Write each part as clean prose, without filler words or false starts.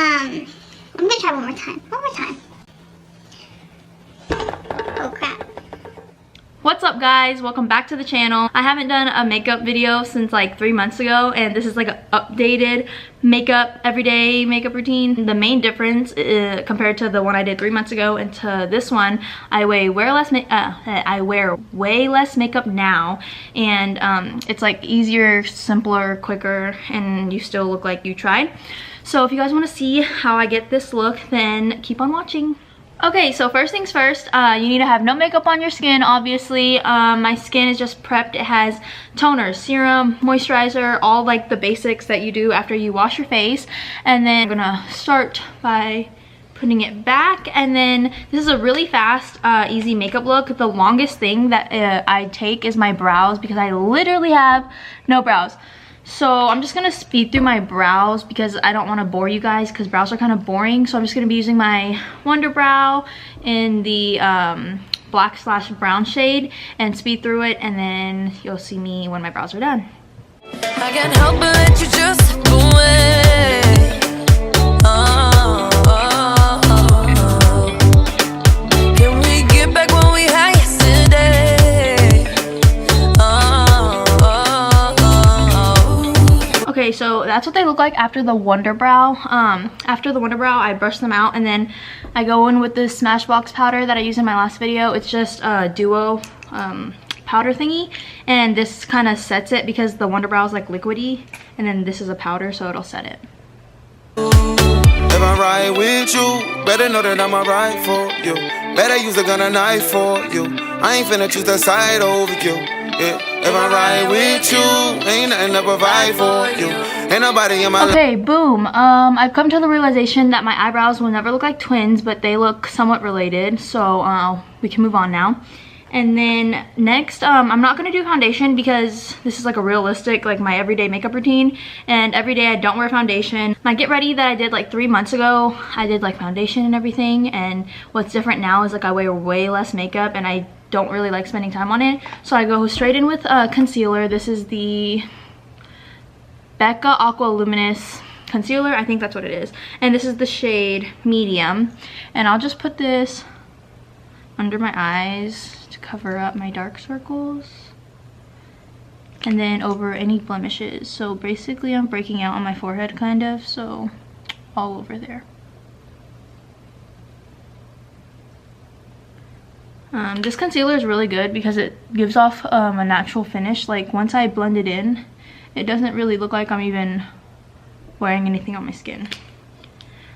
I'm gonna try one more time. One more time. Oh crap. What's up guys, welcome back to the channel. I haven't done a makeup video since like 3 months ago, and this is like an updated makeup, everyday makeup routine. The main difference compared to the one I did 3 months ago and to this one, I wear way less makeup now, and it's like easier, simpler, quicker, and you still look like you tried. So if you guys want to see how I get this look, then keep on watching. Okay, so first things first, you need to have no makeup on your skin, obviously. My skin is just prepped. It has toner, serum, moisturizer, all like the basics that you do after you wash your face. And then I'm gonna start by putting it back, and then this is a really fast, easy makeup look. The longest thing that I take is my brows, because I literally have no brows. So I'm just gonna speed through my brows because I don't want to bore you guys, because brows are kind of boring. So I'm just gonna be using my Wonder Brow in the black/brown shade and speed through it, and then you'll see me when my brows are done. I can't help but let you just slip away. Can we get back when we had yesterday? Okay, so that's what they look like after the Wonder Brow. After the Wonder Brow, I brush them out, and then I go in with this Smashbox powder that I used in my last video. It's just a duo powder thingy, and this kind of sets it because the Wonder Brow is like liquidy, and then this is a powder, so it'll set it. If I ride with you, better know that I'ma ride for you. Better use a gun and knife for you. I ain't finna choose the side over you. Yeah. If I ride with you, ain't nothing to provide for you. Ain't nobody in my life. Okay, boom. I've come to the realization that my eyebrows will never look like twins, but they look somewhat related, so we can move on now. And then next, I'm not gonna do foundation because this is like a realistic, like my everyday makeup routine, and every day I don't wear foundation. My get ready that I did like 3 months ago, I did like foundation and everything, and what's different now is like I wear way less makeup, and I don't really like spending time on it, so I go straight in with concealer. This is the Becca Aqua Luminous concealer, I think that's what it is, and this is the shade medium, and I'll just put this under my eyes to cover up my dark circles, and then over any blemishes. So basically I'm breaking out on my forehead kind of, so all over there. This concealer is really good because it gives off a natural finish. Like once I blend it in, it doesn't really look like I'm even wearing anything on my skin.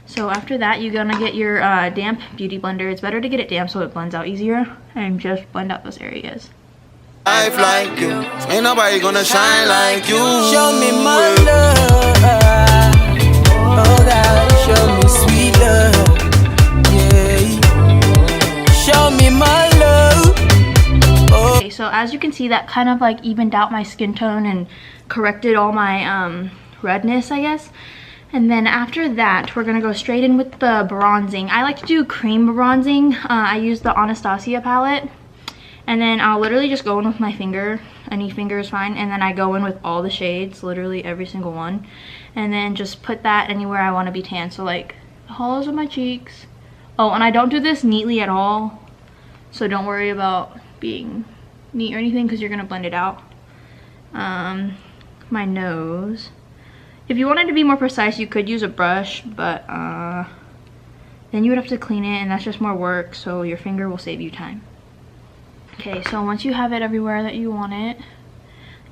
So after that, you're gonna get your damp beauty blender. It's better to get it damp so it blends out easier, and just blend out those areas. Life like you, ain't nobody gonna shine like you. Show me my love. Oh God, show me sweet love. Yeah. Show me my love. Oh. Okay, so as you can see, that kind of like evened out my skin tone and corrected all my redness, I guess. And then after that, we're gonna go straight in with the bronzing. I like to do cream bronzing. I use the Anastasia palette, and then I'll literally just go in with my finger. Any finger is fine, and then I go in with all the shades, literally every single one, and then just put that anywhere I want to be tan. So like the hollows of my cheeks. Oh, and I don't do this neatly at all, so don't worry about being neat or anything, because you're gonna blend it out. My nose. If you wanted to be more precise, you could use a brush, but then you would have to clean it, and that's just more work, so your finger will save you time. Okay, so once you have it everywhere that you want it,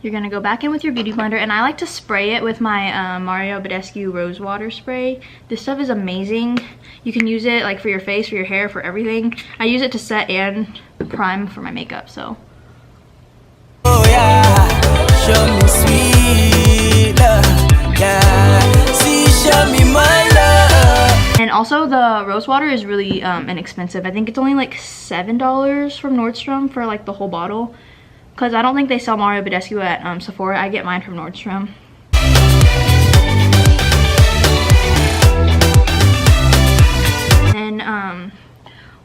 you're gonna go back in with your beauty blender, and I like to spray it with my Mario Badescu Rose Water Spray. This stuff is amazing. You can use it like for your face, for your hair, for everything. I use it to set and prime for my makeup, so. Oh yeah, show me sweet love. Yeah, see, show me my love. And also the rose water is really inexpensive. I think it's only like $7 from Nordstrom for like the whole bottle, because I don't think they sell Mario Badescu at Sephora. I get mine from Nordstrom. And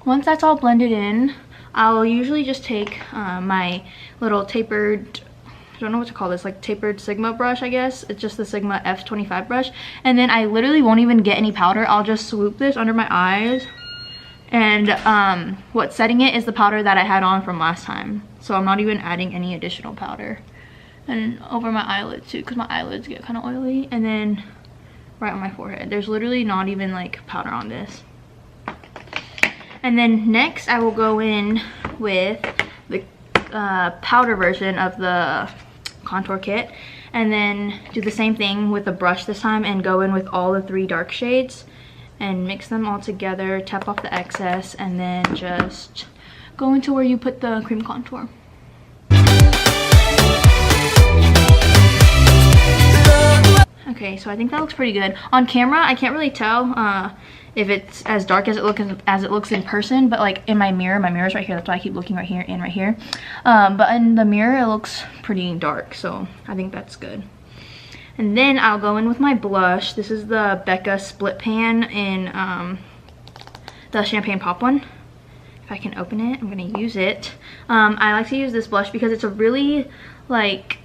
once that's all blended in, I'll usually just take my little tapered I don't know what to call this, like tapered Sigma brush, I guess. It's just the Sigma F25 brush. And then I literally won't even get any powder. I'll just swoop this under my eyes. And what's setting it is the powder that I had on from last time. So I'm not even adding any additional powder. And over my eyelids too, because my eyelids get kind of oily. And then right on my forehead. There's literally not even like powder on this. And then next I will go in with the powder version of the contour kit, and then do the same thing with the brush this time and go in with all the 3 dark shades and mix them all together, tap off the excess, and then just go into where you put the cream contour. Okay, so I think that looks pretty good. On camera, I can't really tell if it's as dark as it looks in person, but like in my mirror's right here. That's why I keep looking right here and right here. But in the mirror, it looks pretty dark, so I think that's good. And then I'll go in with my blush. This is the Becca Split Pan in the Champagne Pop one. If I can open it, I'm gonna use it. I like to use this blush because it's a really like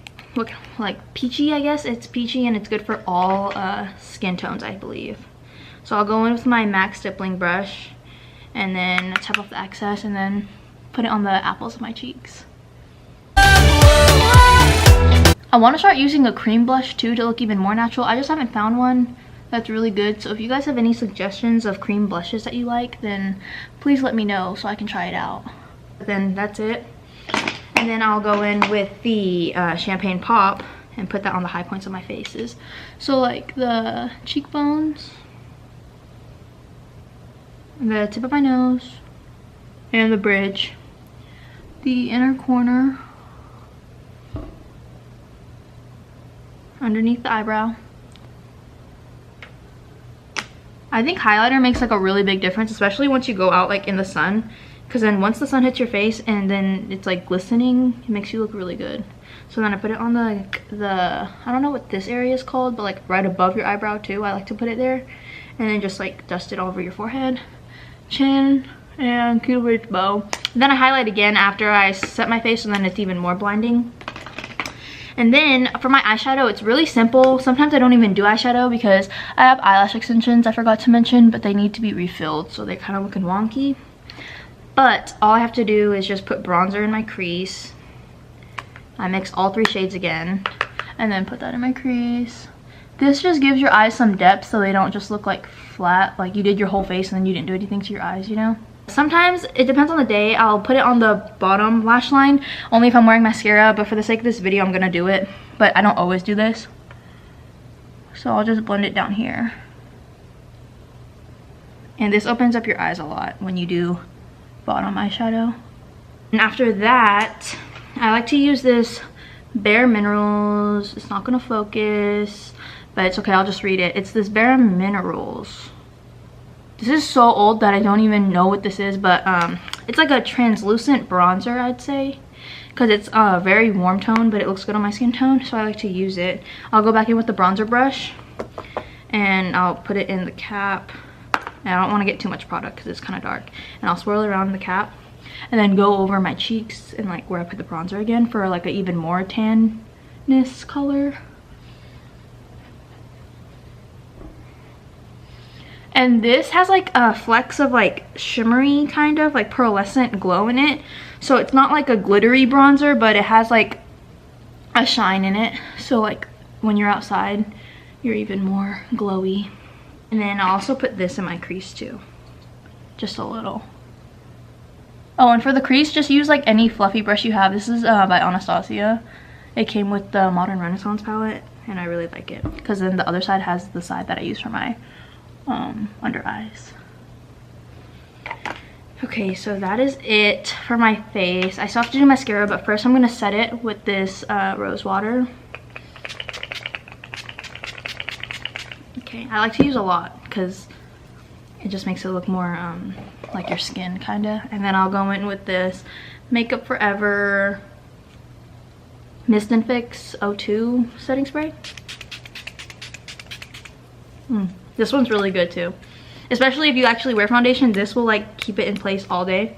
peachy, I guess. It's peachy and it's good for all skin tones, I believe. So I'll go in with my MAC stippling brush and then tap off the excess and then put it on the apples of my cheeks. I want to start using a cream blush too to look even more natural. I just haven't found one that's really good. So if you guys have any suggestions of cream blushes that you like, then please let me know so I can try it out. Then that's it. And then I'll go in with the Champagne Pop and put that on the high points of my faces. So like the cheekbones, the tip of my nose, and the bridge, the inner corner, underneath the eyebrow. I think highlighter makes like a really big difference, especially once you go out like in the sun, because then once the sun hits your face and then it's like glistening, it makes you look really good. So then I put it on the I don't know what this area is called, but like right above your eyebrow too. I like to put it there, and then just like dust it all over your forehead, chin, and cupid's bow. Then I highlight again after I set my face, and then it's even more blinding. And then for my eyeshadow, it's really simple. Sometimes I don't even do eyeshadow because I have eyelash extensions I forgot to mention, but they need to be refilled, so they're kind of looking wonky. But all I have to do is just put bronzer in my crease. I mix all 3 shades again and then put that in my crease. This just gives your eyes some depth so they don't just look like flat, like you did your whole face and then you didn't do anything to your eyes, you know? Sometimes, it depends on the day, I'll put it on the bottom lash line, only if I'm wearing mascara, but for the sake of this video, I'm gonna do it. But I don't always do this. So I'll just blend it down here. And this opens up your eyes a lot when you do bottom eyeshadow. And after that, I like to use this Bare Minerals. It's not gonna focus, but it's okay, I'll just read it. It's this Bare Minerals. This is so old that I don't even know what this is, but it's like a translucent bronzer, I'd say, because it's a very warm tone, but it looks good on my skin tone, so I like to use it. I'll go back in with the bronzer brush and I'll put it in the cap. And I don't want to get too much product because it's kind of dark, and I'll swirl it around the cap and then go over my cheeks and like where I put the bronzer again for like an even more tanness color. And this has like a flecks of like shimmery kind of like pearlescent glow in it. So it's not like a glittery bronzer, but it has like a shine in it. So like when you're outside, you're even more glowy. And then I'll also put this in my crease too. Just a little. Oh, and for the crease, just use like any fluffy brush you have. This is by Anastasia. It came with the Modern Renaissance palette, and I really like it. Because then the other side has the side that I use for my under eyes. Okay, so that is it for my face. I still have to do mascara, but first I'm going to set it with this rose water. Okay, I like to use a lot because it just makes it look more like your skin kind of. And then I'll go in with this Makeup Forever Mist and Fix 02 setting spray. This one's really good too, especially if you actually wear foundation. This will like keep it in place all day.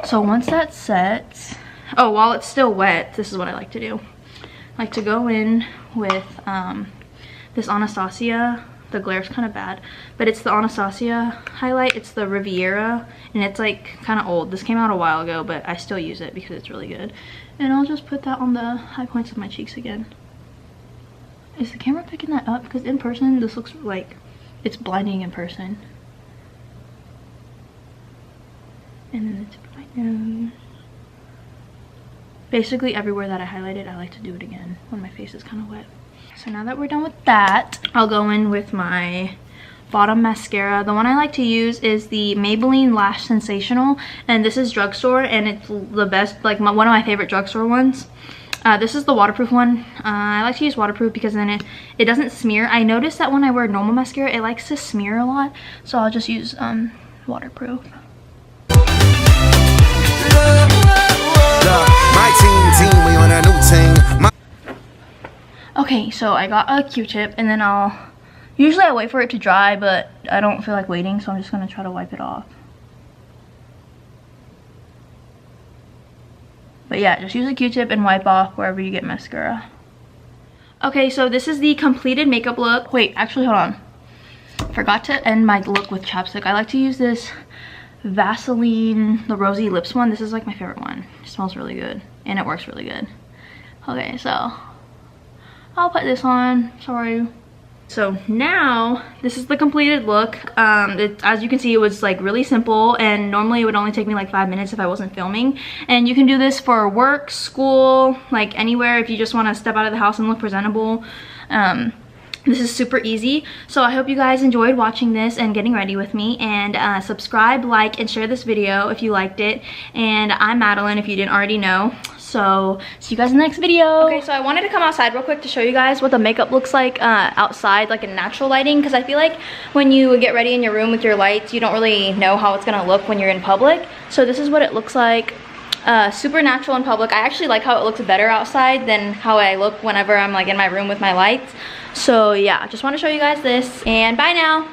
So once that sets, oh, while it's still wet, this is what I like to do. like to go in with this Anastasia. The glare's kind of bad, but it's the Anastasia highlight. It's the Riviera, and it's like kind of old. This came out a while ago, but I still use it because it's really good. And I'll just put that on the high points of my cheeks again. Is the camera picking that up? Because in person, this looks like it's blinding in person. And then the tip of my nose. Basically everywhere that I highlighted, I like to do it again when my face is kind of wet. So now that we're done with that, I'll go in with my bottom mascara. The one I like to use is the Maybelline Lash Sensational, and this is drugstore, and it's the best, like one of my favorite drugstore ones. This is the waterproof one. I like to use waterproof because then it doesn't smear. I noticed that when I wear normal mascara, it likes to smear a lot, so I'll just use waterproof. We on a new team. Okay, so I got a Q-tip, and then usually I wait for it to dry, but I don't feel like waiting, so I'm just gonna try to wipe it off. But yeah, just use a Q-tip and wipe off wherever you get mascara. Okay, so this is the completed makeup look. Wait, actually, hold on. Forgot to end my look with chapstick. I like to use this Vaseline, the Rosy Lips one. This is like my favorite one. It smells really good, and it works really good. Okay, so I'll put this on, sorry. So now, this is the completed look. As you can see, it was like really simple, and normally it would only take me like 5 minutes if I wasn't filming. And you can do this for work, school, like anywhere if you just want to step out of the house and look presentable. This is super easy. So I hope you guys enjoyed watching this and getting ready with me. And subscribe, like, and share this video if you liked it. And I'm Madeline, if you didn't already know. So see you guys in the next video. Okay, so I wanted to come outside real quick to show you guys what the makeup looks like outside, like in natural lighting, because I feel like when you get ready in your room with your lights, you don't really know how it's gonna look when you're in public. So this is what it looks like. Super natural in public. I actually like how it looks better outside than how I look whenever I'm like in my room with my lights. So yeah, just want to show you guys this, and bye now.